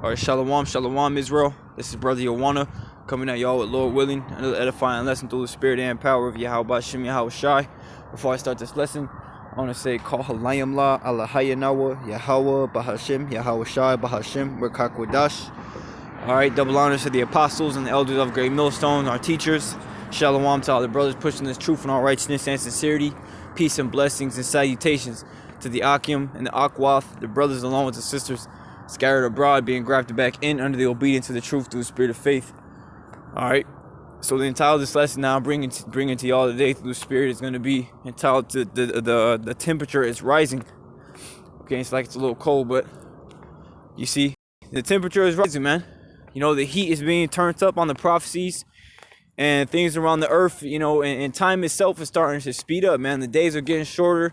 All right, shalom, shalom, Israel. This is Brother Yowana coming at y'all with Lord willing, another edifying lesson through the spirit and power of Yahweh Bashem Yahweh Shai. Before I start this lesson, I want to say, Kal Halayim La, Allahayanawa, Yahweh, Bahashem, Yahweh Shai, Bahashem, Rekakwadash. All right, double honors to the apostles and the elders of Great Millstone, our teachers. Shalom to all the brothers pushing this truth in all righteousness and sincerity. Peace and blessings and salutations to the Akim and the Akwath, the brothers along with the sisters scattered abroad, being grafted back in under the obedience of the truth through the spirit of faith. All right. So the entire of this lesson now bringing to y'all today through the spirit is going to be entitled to the temperature is rising. Okay, it's like it's a little cold, but you see, the temperature is rising, man. You know, the heat is being turned up on the prophecies and things around the earth, you know, and time itself is starting to speed up, man. The days are getting shorter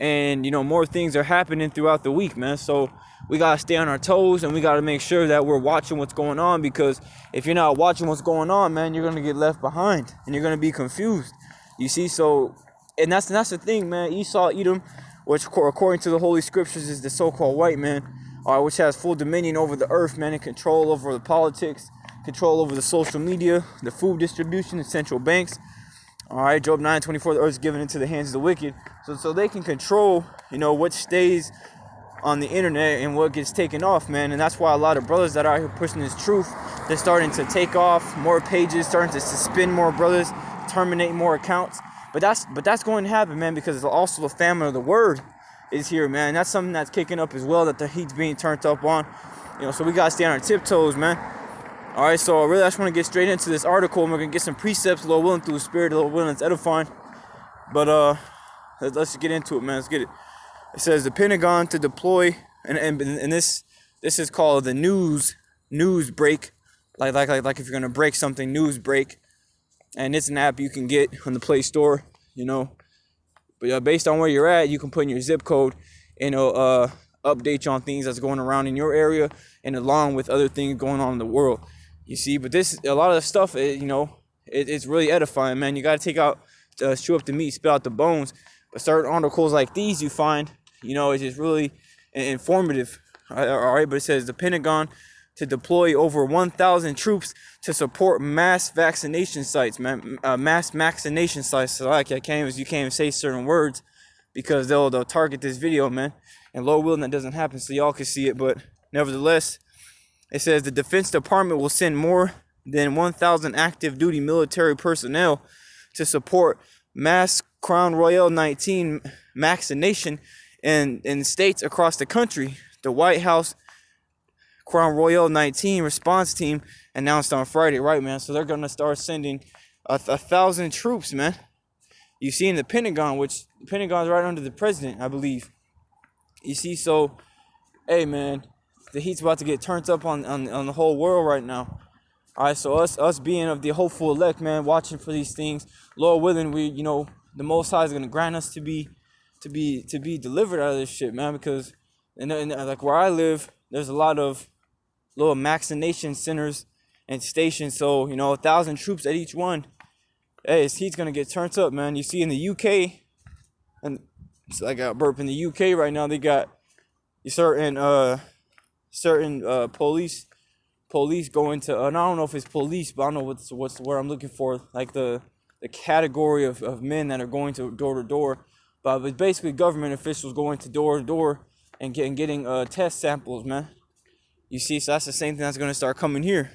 and, you know, more things are happening throughout the week, man. So we got to stay on our toes and we got to make sure that we're watching what's going on, because if you're not watching what's going on, man, you're going to get left behind and you're going to be confused. You see, so, and that's the thing, man. Esau, Edom, which according to the Holy Scriptures is the so-called white man, which has full dominion over the earth, man, and control over the politics, control over the social media, the food distribution, the central banks. All right, Job 9:24, the earth is given into the hands of the wicked. So they can control, you know, what stays on the internet and what gets taken off, man. And that's why a lot of brothers that are out here pushing this truth, they're starting to take off more pages, starting to suspend more brothers, terminate more accounts. But that's going to happen, man, because also the famine of the word is here, man. That's something that's kicking up as well, that the heat's being turned up on. You know, so we got to stay on our tiptoes, man. All right, so really I just want to get straight into this article, and we're going to get some precepts, Lord willing, through the spirit, Lord willing, it's edifying. But let's get into it, man. Let's get it. It says the Pentagon to deploy, and this is called the news break, like if you're gonna break something, news break, and it's an app you can get on the Play Store, you know. But based on where you're at, you can put in your zip code, and it'll update you on things that's going around in your area, and along with other things going on in the world. You see, but a lot of the stuff, you know, it's really edifying, man. You gotta take out, chew up the meat, spit out the bones. But certain articles like these you find, you know, it's just really informative. All right, but it says the Pentagon to deploy over 1,000 troops to support mass vaccination sites, man. Mass vaccination sites. So you can't even say certain words because they'll target this video, man. And Lord willing, that doesn't happen, so y'all can see it. But nevertheless, it says the Defense Department will send more than 1,000 active duty military personnel to support mass Crown Royale 19 vaccination in states across the country. The White House Crown Royale 19 response team announced on Friday, right, man? So they're going to start sending 1,000 troops, man. You see, in the Pentagon, which the Pentagon's right under the president, I believe. You see, so, hey, man, the heat's about to get turned up on the whole world right now. All right, so us being of the hopeful elect, man, watching for these things, Lord willing, we, you know, the Most High is gonna grant us to be delivered out of this shit, man. Because and like where I live, there's a lot of little vaccination centers and stations. So you know, 1,000 troops at each one. Hey, he's gonna get turned up, man. You see, in the UK, and it's like I burp in the UK right now. They got certain police going to, I don't know if it's police, but I don't know what's the word I'm looking for, like the category of men that are going to door to door, but it's basically government officials going to door and getting test samples, man. You see, so that's the same thing that's going to start coming here.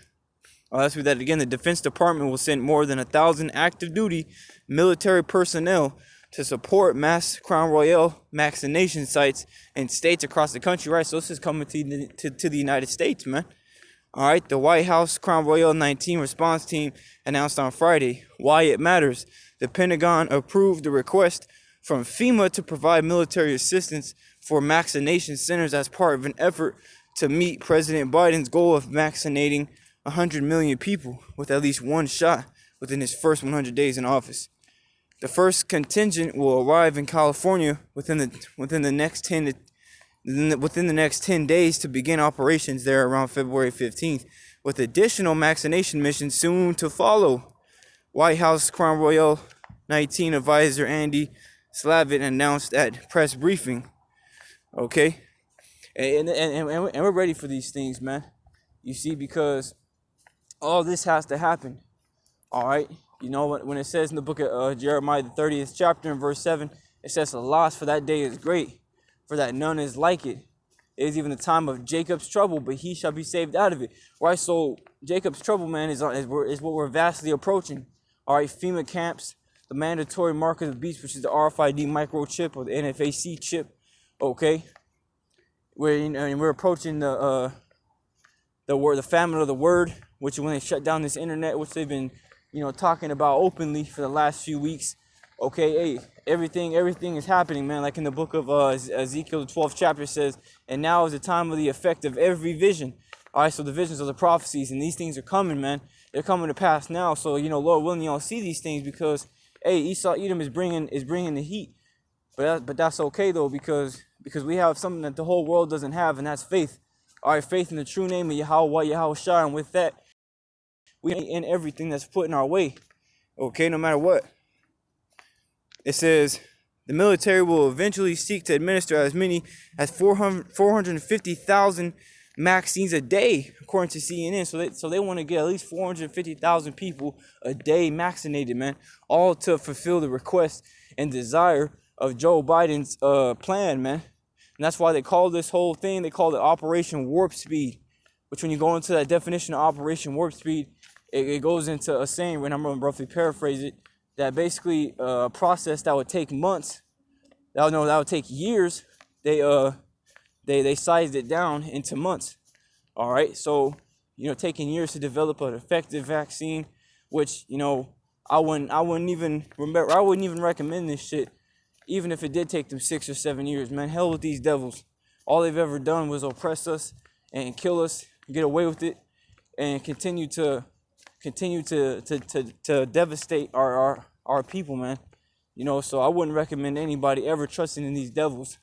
Let's read that again. The Defense Department will send more than 1,000 active duty military personnel to support mass Crown Royale vaccination sites in states across the country, right? So this is coming to the United States, man. All right, the White House Crown Royale 19 response team announced on Friday why it matters. The Pentagon approved the request from FEMA to provide military assistance for vaccination centers as part of an effort to meet President Biden's goal of vaccinating 100 million people with at least one shot within his first 100 days in office. The first contingent will arrive in California within the next 10 days to begin operations there around February 15th, with additional vaccination missions soon to follow. White House Crown Royale 19 advisor Andy Slavitt announced at press briefing. Okay, and we're ready for these things, man. You see, because all this has to happen. All right. You know, when it says in the book of Jeremiah, the 30th chapter and verse 7, it says, the loss for that day is great, for that none is like it. It is even the time of Jacob's trouble, but he shall be saved out of it. Right? So Jacob's trouble, man, is what we're vastly approaching. All right. FEMA camps, the mandatory mark of the beast, which is the RFID microchip or the NFAC chip. Okay. We're approaching the famine of the word, which is when they shut down this internet, which they've been, talking about openly for the last few weeks. Okay, hey, everything is happening, man. Like in the book of Ezekiel, the 12th chapter says, and now is the time of the effect of every vision. All right, so the visions are the prophecies, and these things are coming, man. They're coming to pass now. So, Lord willing, y'all see these things because, hey, Esau Edom is bringing the heat. But that's okay though, because we have something that the whole world doesn't have, and that's faith. All right, faith in the true name of Yahweh Shai, and with that, we in everything that's put in our way. Okay, no matter what. It says the military will eventually seek to administer as many as 450,000 vaccines a day, according to CNN. So they want to get at least 450,000 people a day vaccinated, man, all to fulfill the request and desire of Joe Biden's plan, man. And that's why they call this whole thing, they call it Operation Warp Speed, which when you go into that definition of Operation Warp Speed, it goes into a saying, when I'm going to roughly paraphrase it, that basically a process that would take months, that would take years, they sized it down into months. All right, so taking years to develop an effective vaccine, which I wouldn't even recommend this shit, even if it did take them 6 or 7 years. Man, hell with these devils. All they've ever done was oppress us and kill us, get away with it, and continue to devastate our people, man. So I wouldn't recommend anybody ever trusting in these devils.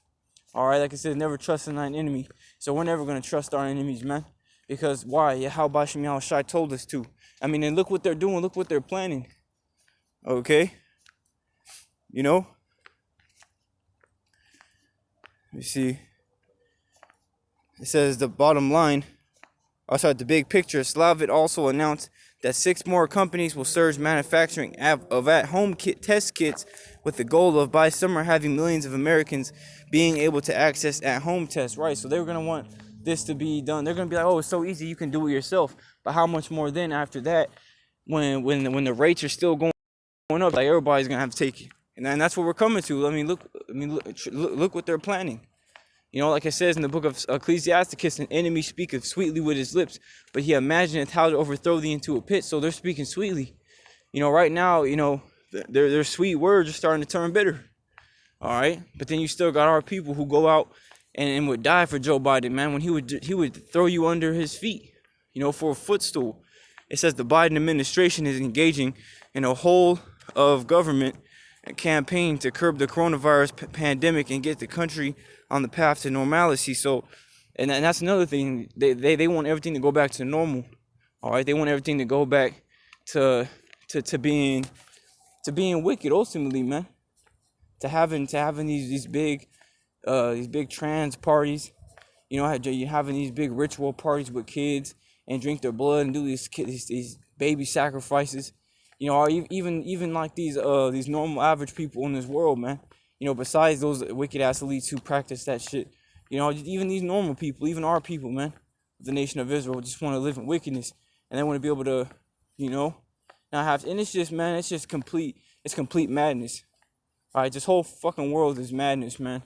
All right, like I said, never trust in thine enemy. So we're never going to trust our enemies, man. Because why? Yahweh Shai told us to. I mean, and look what they're doing. Look what they're planning. Okay? You see. It says the bottom line. The big picture. Slavit also announced that 6 more companies will surge manufacturing of at-home test kits with the goal of by summer having millions of Americans being able to access at-home tests. Right, so they were going to want this to be done. They're going to be like, oh, it's so easy, you can do it yourself. But how much more then after that, when the rates are still going up, like everybody's going to have to take it. And that's what we're coming to. Look what they're planning. Like it says in the book of Ecclesiasticus, an enemy speaketh sweetly with his lips, but he imagineth how to overthrow thee into a pit. So they're speaking sweetly. Right now, their sweet words are starting to turn bitter. All right, but then you still got our people who go out and would die for Joe Biden, man. When he would throw you under his feet, for a footstool. It says the Biden administration is engaging in a whole of government campaign to curb the coronavirus pandemic and get the country on the path to normalcy. So, and that's another thing. They want everything to go back to normal. All right, they want everything to go back to being wicked ultimately, man. To having these big trans parties, having these big ritual parties with kids and drink their blood and do these baby sacrifices. Or even like these normal average people in this world, man. Besides those wicked ass elites who practice that shit, even these normal people, even our people, man, the nation of Israel, just want to live in wickedness, and they want to be able to, not have. And it's just complete madness. All right, this whole fucking world is madness, man.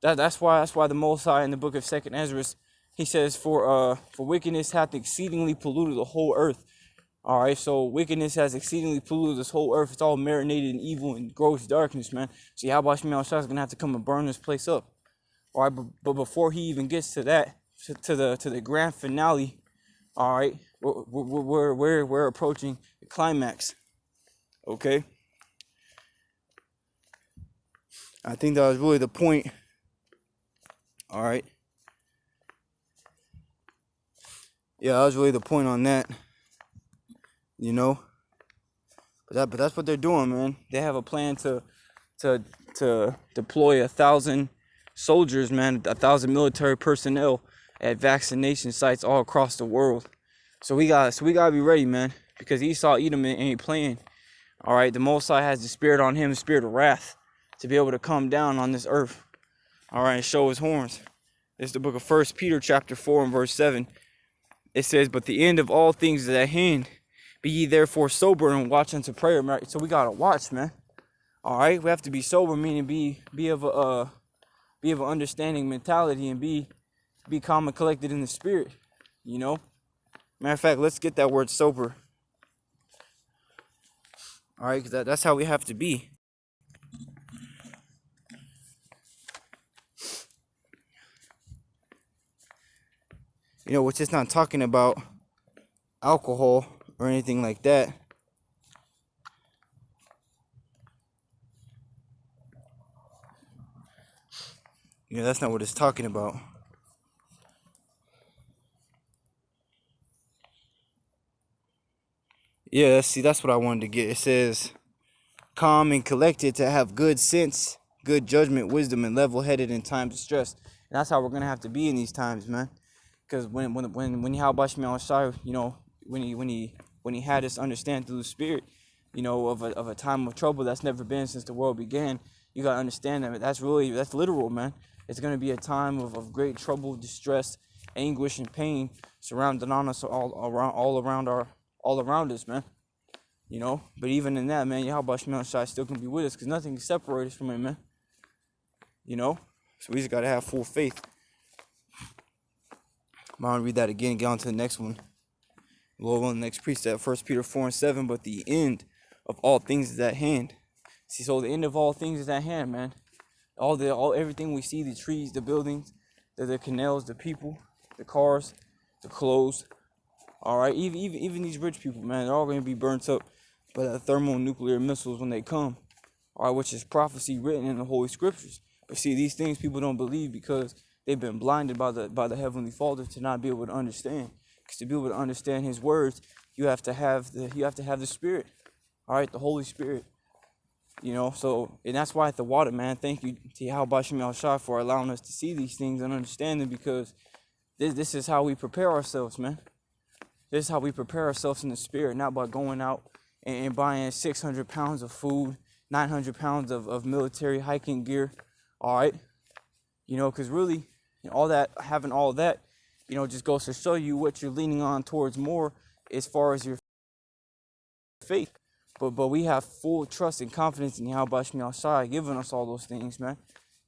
That's why the Most High in the book of 2nd Ezra, he says, for wickedness hath exceedingly polluted the whole earth. All right, so wickedness has exceedingly polluted this whole earth. It's all marinated in evil and gross darkness, man. So Yahweh Shai is going to have to come and burn this place up. All right, but before he even gets to that, to the grand finale, all right, we're approaching the climax. Okay, I think that was really the point. All right, yeah, that was really the point on that. But that's what they're doing, man. They have a plan to deploy 1,000 soldiers, man, 1,000 military personnel at vaccination sites all across the world. So we gotta be ready, man, because Esau Edom ain't playing. All right, the Most High has the spirit on him, the spirit of wrath, to be able to come down on this earth. All right, and show his horns. It's the book of 1 Peter chapter 4 and verse 7. It says, "But the end of all things is at hand. Be ye therefore sober and watch unto prayer." Right? So we gotta watch, man. All right, we have to be sober, meaning be of an understanding mentality and be calm and collected in the spirit. You know. Matter of fact, let's get that word sober. All right, because that's how we have to be. You know, which is not talking about alcohol or anything like that. You know, that's not what it's talking about. Yeah, see, that's what I wanted to get. It says, calm and collected, to have good sense, good judgment, wisdom, and level-headed in times of stress. And that's how we're gonna have to be in these times, man. Because when Yahweh Shemel Shai, you know, when he had us understand through the Spirit, you know, of a time of trouble that's never been since the world began, you gotta understand that that's literal, man. It's gonna be a time of great trouble, distress, anguish, and pain surrounding on us all around us, man. You know, but even in that, man, Yahweh Shemel Shai still can be with us, because nothing can separate us from him, man. You know, so we just gotta have full faith. I'm going to read that again and get on to the next one. Lord willing, the next precept, 1 Peter 4 and 7, "But the end of all things is at hand." See, so the end of all things is at hand, man. Everything we see, the trees, the buildings, the canals, the people, the cars, the clothes. All right, even these rich people, man, they're all going to be burnt up by the thermonuclear missiles when they come. All right, which is prophecy written in the Holy Scriptures. But see, these things people don't believe because they've been blinded by the Heavenly Father to not be able to understand. Because to be able to understand His words, you have to have the Spirit. All right, the Holy Spirit. You know, so, and that's why at the water, man, thank you to Yahweh Shemel Shai for allowing us to see these things and understand them, because this is how we prepare ourselves, man. This is how we prepare ourselves in the Spirit, not by going out and buying 600 pounds of food, 900 pounds of military hiking gear. All right, you know, because really, you know, having all that, you know, just goes to show you what you're leaning on towards more as far as your faith. But we have full trust and confidence in Yahweh Shemel Shai giving us all those things, man.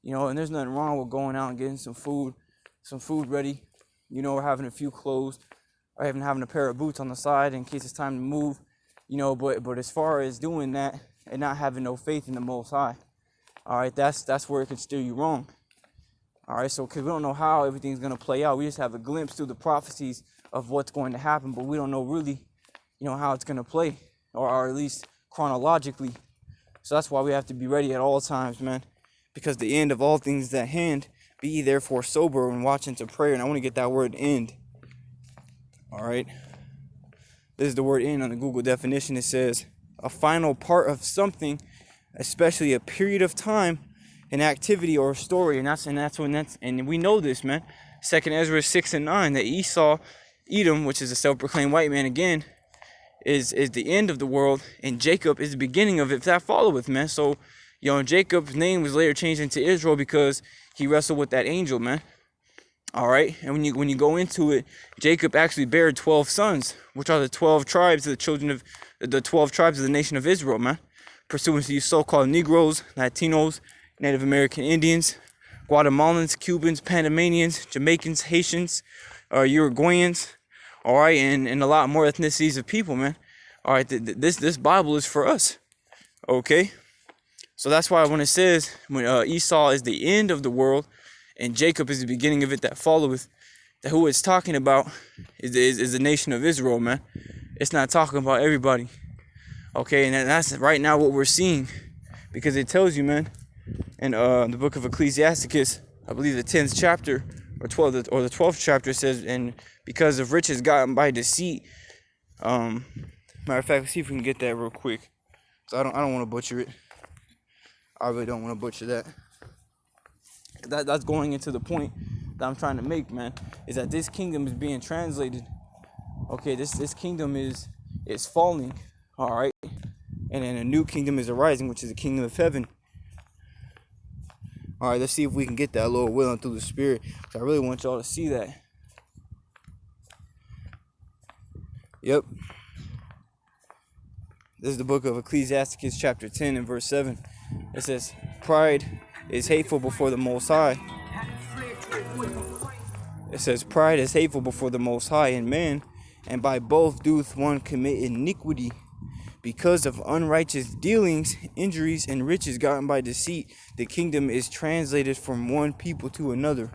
You know, and there's nothing wrong with going out and getting some food ready, you know, or having a few clothes, or even having a pair of boots on the side in case it's time to move, you know. But as far as doing that and not having no faith in the Most High, all right, that's where it could steer you wrong. All right, so because we don't know how everything's going to play out. We just have a glimpse through the prophecies of what's going to happen, but we don't know really, you know, how it's going to play, or at least chronologically. So that's why we have to be ready at all times, man, because the end of all things is at hand. Be ye therefore sober and watch unto prayer. And I want to get that word end. All right. This is the word end on the Google definition. It says a final part of something, especially a period of time, an activity or a story. And we know this, man. 2 Ezra 6 and 9, that Esau, Edom, which is a self-proclaimed white man again, is the end of the world, and Jacob is the beginning of it that followeth, man. So, you know, Jacob's name was later changed into Israel because he wrestled with that angel, man. All right, and when you go into it, Jacob actually bare 12 sons, which are the 12 tribes of the 12 tribes of the nation of Israel, man. Pursuant to you so-called Negroes, Latinos, Native American Indians, Guatemalans, Cubans, Panamanians, Jamaicans, Haitians, Uruguayans. All right, and a lot more ethnicities of people, man. All right, this Bible is for us, okay? So that's why when it says when Esau is the end of the world and Jacob is the beginning of it that followeth, that who it's talking about is the nation of Israel, man. It's not talking about everybody, okay? And that's right now what we're seeing, because it tells you, man, in the book of Ecclesiasticus, I believe the 10th chapter or the 12th chapter says, and because of riches gotten by deceit. Matter of fact, let's see if we can get that real quick. So I don't want to butcher it. I really don't want to butcher that. That's going into the point that I'm trying to make, man, is that this kingdom is being translated. Okay, this kingdom is falling, all right, and then a new kingdom is arising, which is the kingdom of heaven. All right, let's see if we can get that, Lord willing, through the Spirit. I really want y'all to see that. Yep. This is the book of Ecclesiasticus chapter 10 and verse 7. It says, pride is hateful before the Most High. It says, pride is hateful before the Most High and man, and by both doth one commit iniquity. Because of unrighteous dealings, injuries, and riches gotten by deceit, the kingdom is translated from one people to another.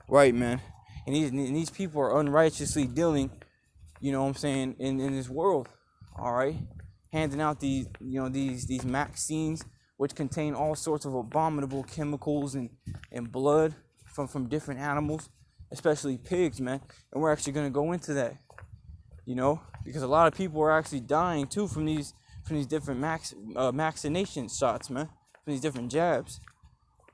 Right, man. And these people are unrighteously dealing, you know what I'm saying, in this world. All right. Handing out these vaccines, which contain all sorts of abominable chemicals and blood from different animals, especially pigs, man. And we're actually going to go into that, you know, because a lot of people are actually dying too from these different vaccination shots, man, from these different jabs.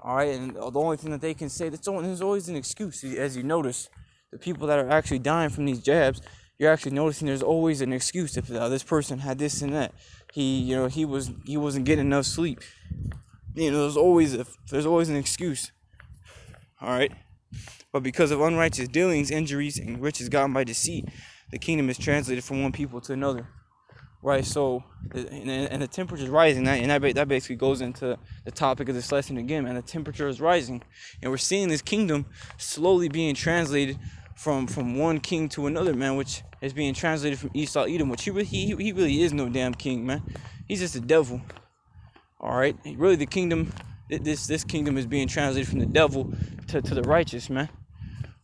All right, and the only thing that they can say, there's always an excuse. As you notice, the people that are actually dying from these jabs, you're actually noticing there's always an excuse. If this person had this and that, he wasn't getting enough sleep. You know, there's always an excuse. All right, but because of unrighteous dealings, injuries, and riches gotten by deceit, the kingdom is translated from one people to another. Right, so and the temperature is rising, and that basically goes into the topic of this lesson again, man. The temperature is rising, and we're seeing this kingdom slowly being translated from one king to another, man, which is being translated from Esau Edom, which he really is no damn king, man. He's just a devil. All right, really the kingdom, this kingdom is being translated from the devil to the righteous, man.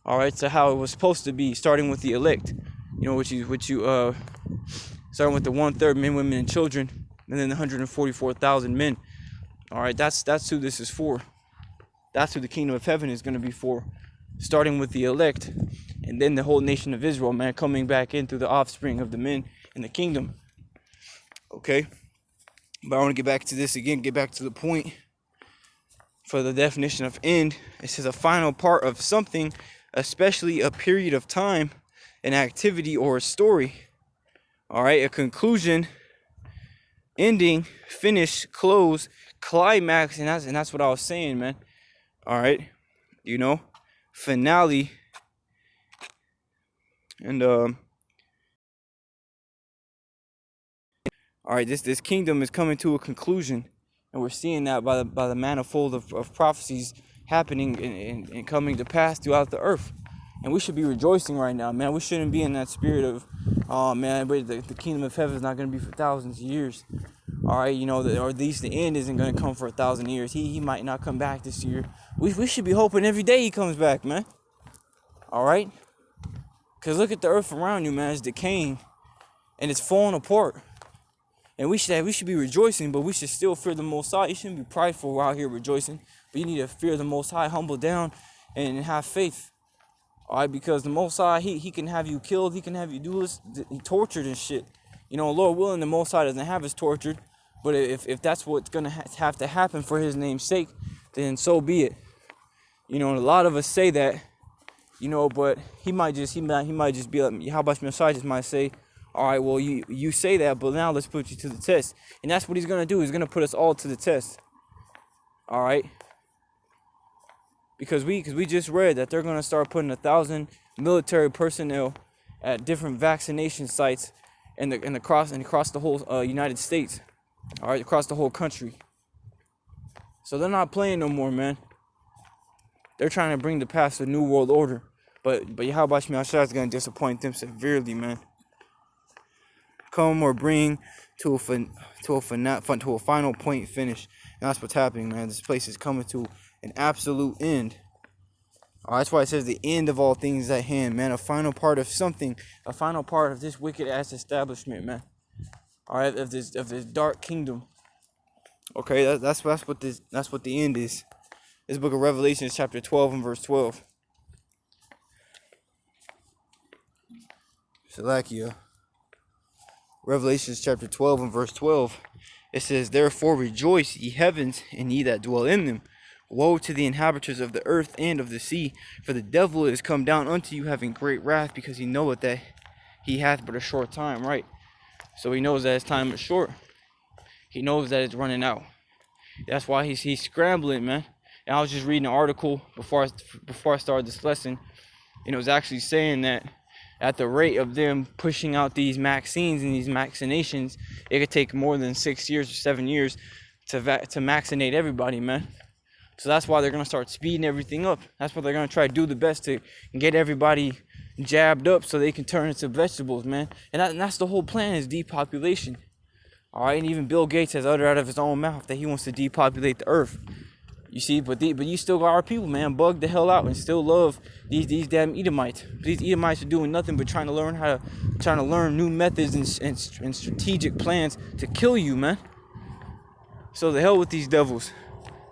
All right, so how it was supposed to be, starting with the elect, you know, which you starting with the 1/3 men, women, and children, and then the 144,000 men. All right, that's who this is for. That's who the kingdom of heaven is going to be for. Starting with the elect, and then the whole nation of Israel, man, coming back in through the offspring of the men in the kingdom. Okay, but I want to get back to this again. Get back to the point. For the definition of end, it says a final part of something, especially a period of time, an activity, or a story. All right, a conclusion, ending, finish, close, climax, and that's what I was saying, man. All right, you know, finale, and all right, this kingdom is coming to a conclusion, and we're seeing that by the manifold of prophecies happening and coming to pass throughout the earth. And we should be rejoicing right now, man. We shouldn't be in that spirit of, oh, man, but the kingdom of heaven is not going to be for thousands of years. All right, you know, or at least the end isn't going to come for 1,000 years. He might not come back this year. We should be hoping every day he comes back, man. All right? Because look at the earth around you, man. It's decaying, and it's falling apart. And we should be rejoicing, but we should still fear the Most High. You shouldn't be prideful out here rejoicing, but you need to fear the Most High, humble down, and have faith. All right, because the Most High, he can have you killed, he can have you do this, tortured and shit. You know, Lord willing, the Most High doesn't have us tortured, but if that's what's gonna have to happen for His name's sake, then so be it. You know, and a lot of us say that, you know, but he might just be like, how about Messiah just might say, all right, well, you say that, but now let's put you to the test. And that's what he's gonna do. He's gonna put us all to the test. All right. Because we just read that they're gonna start putting 1,000 military personnel at different vaccination sites across the whole United States, all right, across the whole country. So they're not playing no more, man. They're trying to bring to pass a new world order, but Yahweh Shemi Ashai is gonna disappoint them severely, man. Come or bring to a final point finish, and that's what's happening, man. This place is coming to an absolute end. That's why it says the end of all things is at hand, man. A final part of something, a final part of this wicked ass establishment, man. All right, of this dark kingdom. Okay, that's what the end is. This book of Revelation is chapter 12 and verse 12. Salakia. Revelation chapter 12 and verse 12. It says, therefore rejoice, ye heavens, and ye that dwell in them. Woe to the inhabitants of the earth and of the sea, for the devil is come down unto you having great wrath, because he knoweth that he hath but a short time, right? So he knows that his time is short. He knows that it's running out. That's why he's scrambling, man. And I was just reading an article before I started this lesson, and it was actually saying that at the rate of them pushing out these vaccines and these vaccinations, it could take more than 6 years or 7 years to vaccinate everybody, man. So that's why they're going to start speeding everything up. That's why they're going to try to do the best to get everybody jabbed up so they can turn into vegetables, man. And that's the whole plan, is depopulation. All right, and even Bill Gates has uttered out of his own mouth that he wants to depopulate the earth. You see, but you still got our people, man, bugged the hell out and still love these damn Edomites. These Edomites are doing nothing but trying to learn new methods and strategic plans to kill you, man. So the hell with these devils.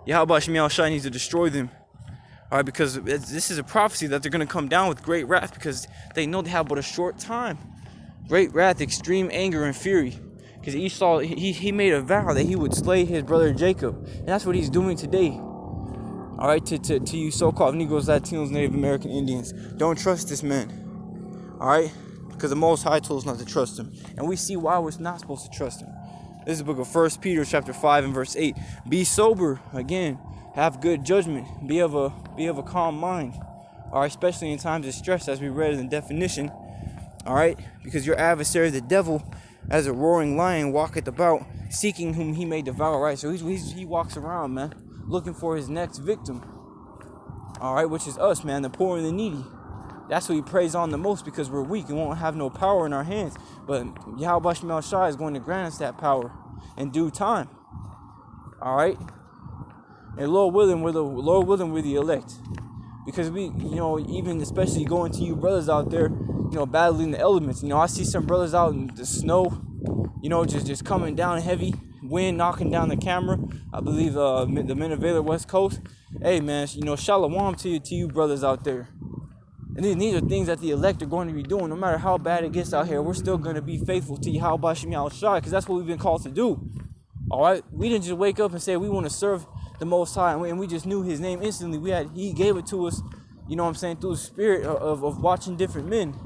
Yahweh Shemiel Shai needs to destroy them. All right, because this is a prophecy that they're going to come down with great wrath, because they know they have but a short time. Great wrath, extreme anger and fury. Because Esau, he made a vow that he would slay his brother Jacob. And that's what he's doing today. All right, to you so-called Negroes, Latinos, Native American Indians, don't trust this man. All right, because the Most High told us not to trust him, and we see why we're not supposed to trust him. This is the book of 1 Peter, chapter 5, and verse 8. Be sober, again, have good judgment, be of a calm mind. All right, especially in times of stress, as we read in the definition. All right, because your adversary, the devil, as a roaring lion, walketh about, seeking whom he may devour. Right, so he walks around, man, looking for his next victim. All right, which is us, man, the poor and the needy. That's what he preys on the most, because we're weak and won't have no power in our hands. But Yahweh Shemiel Shai is going to grant us that power in due time. All right, and Lord willing, we're the elect, because we, even especially going to you brothers out there, battling the elements. I see some brothers out in the snow, just coming down heavy, wind knocking down the camera. I believe the men of Valor West Coast. Hey, man, shalom to you brothers out there. And these are things that the elect are going to be doing. No matter how bad it gets out here, we're still going to be faithful to Yahweh Shemiel Shai, because that's what we've been called to do. All right? We didn't just wake up and say we want to serve the Most High, and we just knew his name instantly. He gave it to us, through the spirit of watching different men.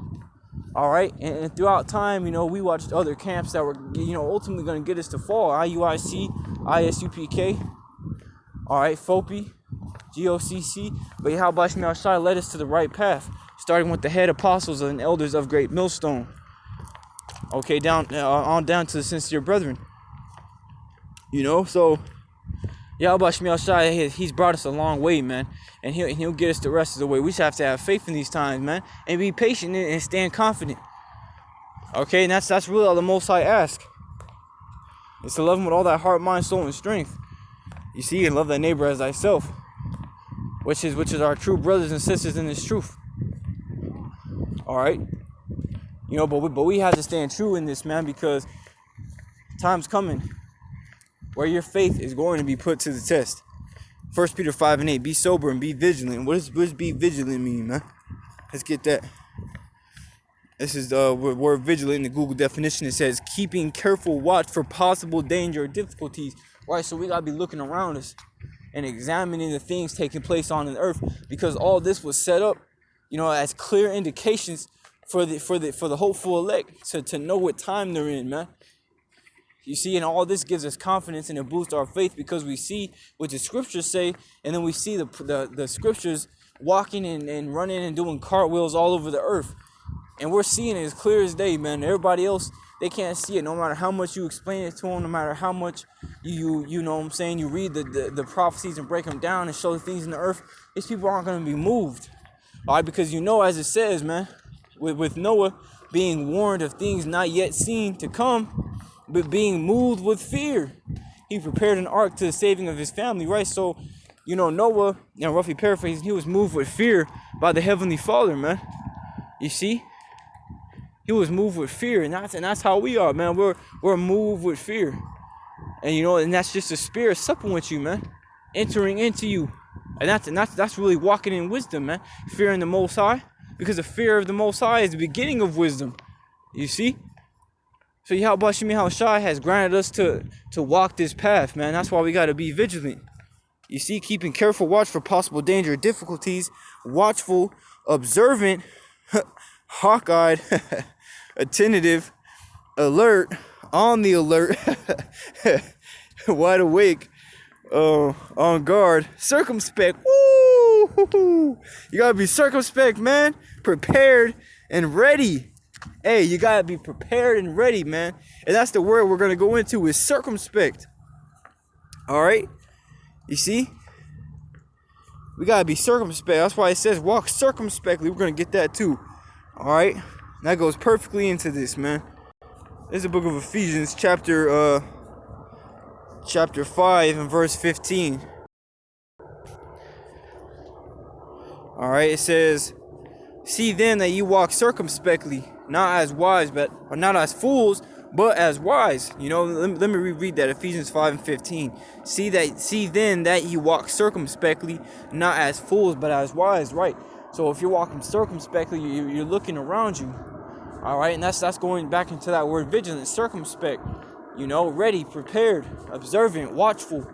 All right? And throughout time, we watched other camps that were, ultimately going to get us to fall. IUIC, ISUPK, all right, FOPI, GOCC, but Yahweh Shemiel Shai led us to the right path, starting with the head apostles and elders of Great Millstone. Okay, on down to the sincere brethren. So Yahweh Shemiel Shai, he's brought us a long way, man, and he'll get us the rest of the way. We just have to have faith in these times, man, and be patient and stand confident. Okay, and that's really all the Most High asks. It's to love him with all that heart, mind, soul, and strength. You see, and love thy neighbor as thyself, which is our true brothers and sisters in this truth. All right, but we have to stand true in this, man, because time's coming where your faith is going to be put to the test. 1 Peter 5 and 8. Be sober and be vigilant. What does be vigilant mean, man? Let's get that. This is the word vigilant in the Google definition. It says keeping careful watch for possible danger or difficulties. Right, so we gotta be looking around us and examining the things taking place on the earth, because all this was set up, as clear indications for the hopeful elect to know what time they're in, man. You see, and all this gives us confidence and it boosts our faith, because we see what the scriptures say, and then we see the scriptures walking and running and doing cartwheels all over the earth, and we're seeing it as clear as day, man. Everybody else, they can't see it, no matter how much you explain it to them, no matter how much you read the prophecies and break them down and show the things in the earth. These people aren't going to be moved. All right, because as it says, man, with Noah being warned of things not yet seen to come, but being moved with fear, he prepared an ark to the saving of his family, right? So, Noah, roughly paraphrasing, he was moved with fear by the Heavenly Father, man. You see? He was moved with fear, and that's how we are, man. We're moved with fear, and that's just the Spirit supping with you, man, entering into you, and that's really walking in wisdom, man. Fearing the Most High, because the fear of the Most High is the beginning of wisdom. You see, so Yahweh Shemiel Shai has granted us to walk this path, man. That's why we got to be vigilant. You see, keeping careful watch for possible danger or difficulties, watchful, observant, hawk-eyed, attentive, alert, on the alert, wide awake, on guard, circumspect. Woo! You gotta be circumspect, man. Prepared and ready. Hey, you gotta be prepared and ready, man. And that's the word we're gonna go into, is circumspect. All right. You see? We gotta be circumspect. That's why it says walk circumspectly. We're gonna get that too. All right. That goes perfectly into this, man. This is the book of Ephesians, chapter 5 and verse 15. All right. It says, "See then that you walk circumspectly, not as wise, or not as fools, but as wise." You know, let me reread that. Ephesians 5 and 15. See then that you walk circumspectly, not as fools, but as wise. Right. So if you're walking circumspectly, you're looking around you. All right. And that's going back into that word vigilant, circumspect. You know, ready, prepared, observant, watchful.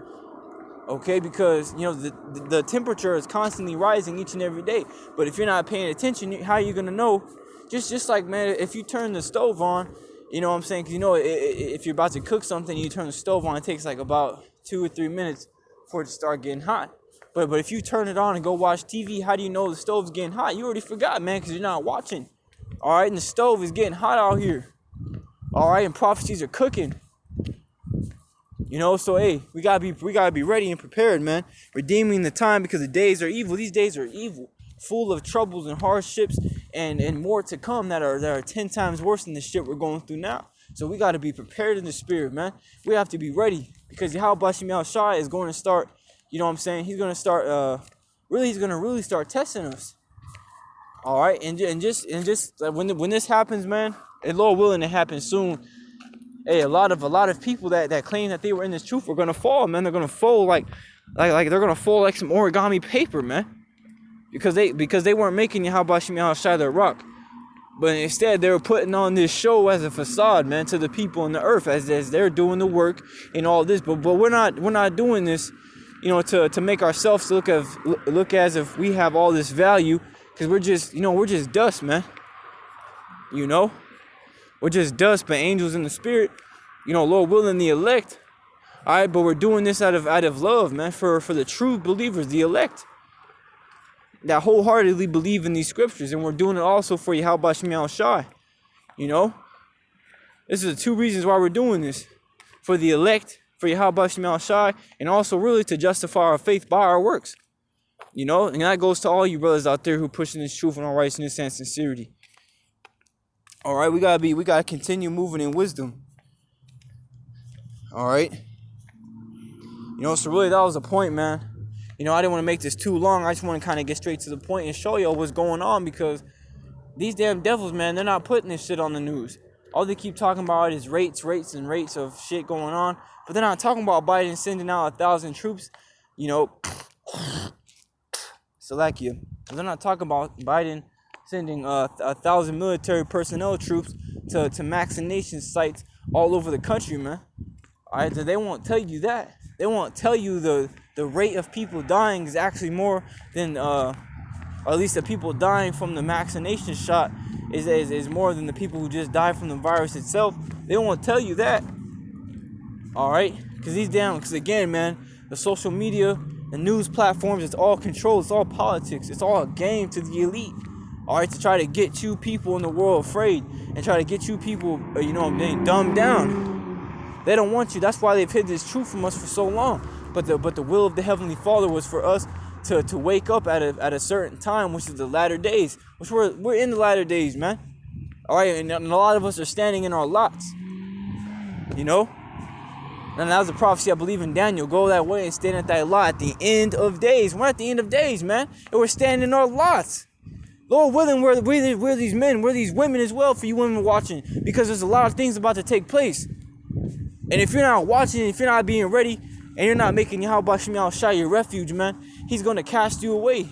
Okay, because, you know, the temperature is constantly rising each and every day. But if you're not paying attention, how are you going to know? Just like, man, if you turn the stove on, you know what I'm saying? Because, you know, if you're about to cook something, you turn the stove on, it takes like about 2 or 3 minutes for it to start getting hot. But if you turn it on and go watch TV, how do you know the stove's getting hot? You already forgot, man, because you're not watching. All right, and the stove is getting hot out here. All right, and prophecies are cooking. You know, so hey, we gotta be ready and prepared, man. Redeeming the time, because the days are evil. These days are evil, full of troubles and hardships, and more to come that are 10 times worse than the shit we're going through now. So we gotta be prepared in the spirit, man. We have to be ready, because Yahweh Shem Yahushua is going to start. You know what I'm saying? He's gonna start. He's gonna really start testing us. All right, and just when this happens, man, and Lord willing, it happens soon. Hey, a lot of people that claim that they were in this truth are gonna fall, man. They're gonna fold like they're gonna fold like some origami paper, man. Because they weren't making Yahweh Shem Yahushua their rock, but instead they were putting on this show as a facade, man, to the people on the earth as they're doing the work and all this. But we're not doing this, you know, to make ourselves look as if we have all this value, because we're just dust, man. You know. We're just dust, but angels in the spirit, you know, Lord willing, the elect. All right, but we're doing this out of love, man, for the true believers, the elect, that wholeheartedly believe in these scriptures, and we're doing it also for Yahweh Shem Yahushua. You know, this is the 2 reasons why we're doing this: for the elect, for Yahweh Shem Yahushua, and also really to justify our faith by our works. You know, and that goes to all you brothers out there who pushing this truth and all righteousness and sincerity. All right, we gotta continue moving in wisdom. All right, you know, so really that was the point, man. You know, I didn't want to make this too long. I just want to kind of get straight to the point and show y'all what's going on, because these damn devils, man, they're not putting this shit on the news. All they keep talking about is rates of shit going on, but they're not talking about Biden sending out 1,000 troops. You know, Salakia. They're not talking about Biden sending 1,000 military personnel troops to vaccination sites all over the country, man. All right, so they won't tell you that. They won't tell you the rate of people dying is actually more than, or at least the people dying from the vaccination shot is more than the people who just died from the virus itself. They won't tell you that. All right, because again, man, the social media, the news platforms, it's all controlled. It's all politics. It's all a game to the elite. All right, to try to get you people in the world afraid and try to get you people, dumbed down. They don't want you. That's why they've hid this truth from us for so long. But the will of the Heavenly Father was for us to wake up at a certain time, which is the latter days. Which we're in the latter days, man. All right, and a lot of us are standing in our lots. You know, and that was a prophecy I believe in Daniel. Go that way and stand at thy lot at the end of days. We're at the end of days, man, and we're standing in our lots. Lord willing, we're these men, we're these women as well, for you women watching, because there's a lot of things about to take place. And if you're not watching, if you're not being ready, and you're not making Yahweh Shem Yahushua your refuge, man, he's going to cast you away.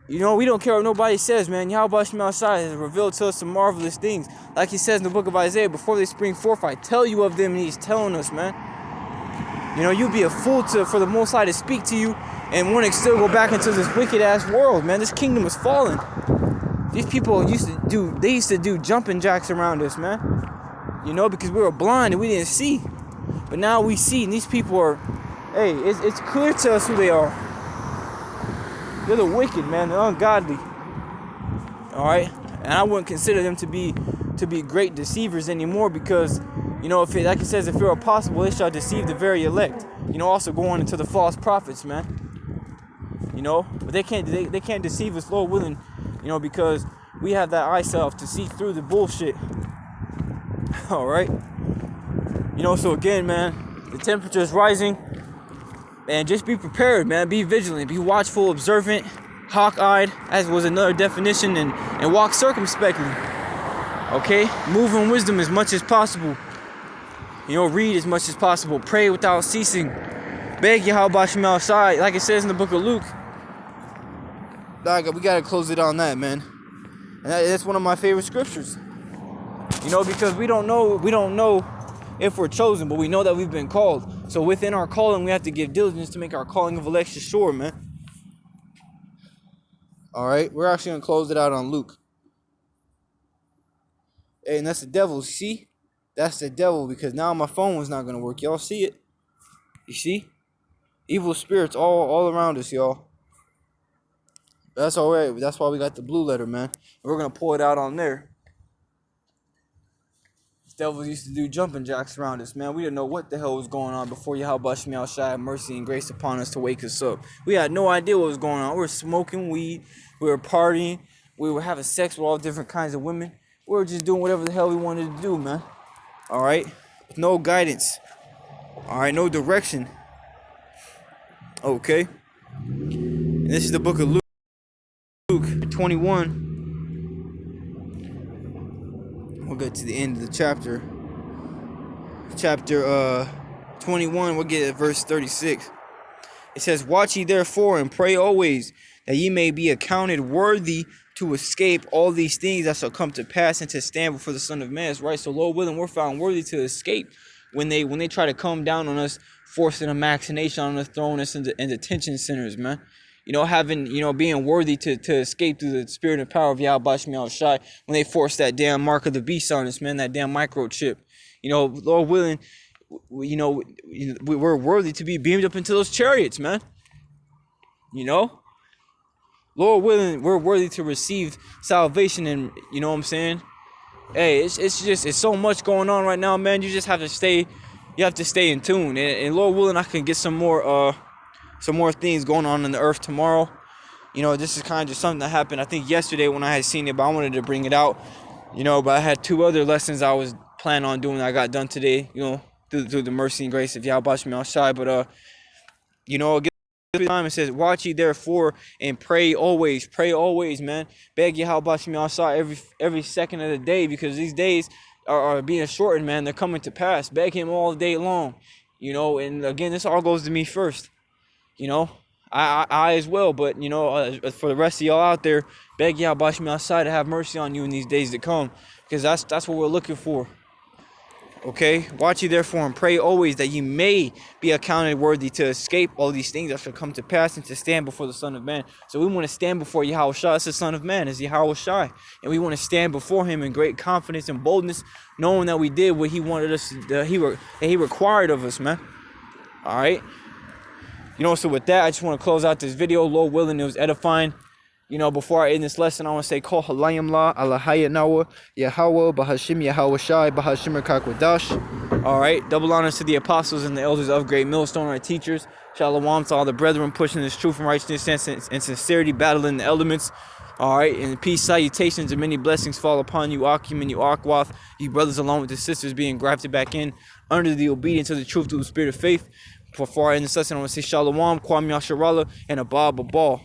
You know, we don't care what nobody says, man. Yahweh Shem Yahushua has revealed to us some marvelous things. Like he says in the book of Isaiah, before they spring forth, I tell you of them, and he's telling us, man. You know, you'd be a fool for the Most High to speak to you and want to still go back into this wicked ass world, man. This kingdom is falling. These people used to do jumping jacks around us, man. You know, because we were blind and we didn't see. But now we see, and these people are, hey, it's clear to us who they are. They're the wicked, man. They're ungodly. All right, and I wouldn't consider them to be great deceivers anymore, because, you know, if it, like it says, if it were possible, they shall deceive the very elect. You know, also going into the false prophets, man. You know, but they can't deceive us, Lord willing. You know, because we have that eye self to see through the bullshit. All right. You know, so again, man, the temperature is rising. And just be prepared, man. Be vigilant. Be watchful, observant, hawk-eyed, as was another definition, and walk circumspectly. Okay? Move in wisdom as much as possible. You know, read as much as possible. Pray without ceasing. Beg Yahweh Shem outside, like it says in the book of Luke. We gotta close it on that, man. And that's one of my favorite scriptures. You know, because we don't know if we're chosen, but we know that we've been called. So within our calling, we have to give diligence to make our calling of election sure, man. All right, we're actually gonna close it out on Luke. Hey, and that's the devil. See, that's the devil, because now my phone was not gonna work. Y'all see it? You see, evil spirits all around us, y'all. That's all right. That's why we got the blue letter, man. We're gonna pull it out on there. Devils used to do jumping jacks around us, man. We didn't know what the hell was going on before Yahweh Shem Yahushua had mercy and grace upon us to wake us up. We had no idea what was going on. We were smoking weed. We were partying. We were having sex with all different kinds of women. We were just doing whatever the hell we wanted to do, man. All right? With no guidance. All right? No direction. Okay? And this is the book of Luke 21. We'll get to the end of the chapter. Chapter 21, we'll get at verse 36. It says, "Watch ye therefore and pray always, that ye may be accounted worthy to escape all these things that shall come to pass, and to stand before the Son of Man." That's right. So Lord willing, we're found worthy to escape when they try to come down on us, forcing a machination on us, throwing us into detention centers, man. You know, being worthy to escape through the spirit and power of Yahweh Shem Yahushua when they force that damn mark of the beast on us, man, that damn microchip. You know, Lord willing, we're worthy to be beamed up into those chariots, man. You know? Lord willing, we're worthy to receive salvation, and, you know what I'm saying? Hey, it's so much going on right now, man. You just have to stay in tune. And Lord willing, I can get some more things going on in the earth tomorrow. You know, this is kind of just something that happened, I think, yesterday when I had seen it, but I wanted to bring it out. You know, but I had 2 other lessons I was planning on doing that I got done today, you know, through the mercy and grace of Yahweh Shem Yahushua. But, you know, again, time it says, "Watch ye therefore and pray always." Pray always, man. Beg Yahweh Shem Yahushua every second of the day, because these days are being shortened, man. They're coming to pass. Beg him all day long. You know, and again, this all goes to me first. You know, I as well, but, you know, for the rest of y'all out there, beg Yahweh Shem Yahushua to have mercy on you in these days to come, because that's what we're looking for. Okay, watch ye therefore and pray always, that ye may be accounted worthy to escape all these things that shall come to pass, and to stand before the Son of Man. So we want to stand before Yahushua. It's the Son of Man, it's Yahushua, and we want to stand before him in great confidence and boldness, knowing that we did what he wanted us, that he required of us, man. All right. You know, so with that, I just want to close out this video. Lord willing, it was edifying. You know, before I end this lesson, I want to say, Kol halayim la alahaya nawa Yahweh bahashim Yahushai bahashim kakwadash. All right, double honors to the apostles and the elders of Great Millstone, our teachers. Shalom to all the brethren pushing this truth and righteousness and sincerity, battling the elements. All right, and peace, salutations, and many blessings fall upon you, Akim and you, Akwath, you brothers along with the sisters being grafted back in under the obedience of the truth through the spirit of faith. Before I end this lesson, I want to say Shalom, Kwam Yasharallah, and Abab Abal.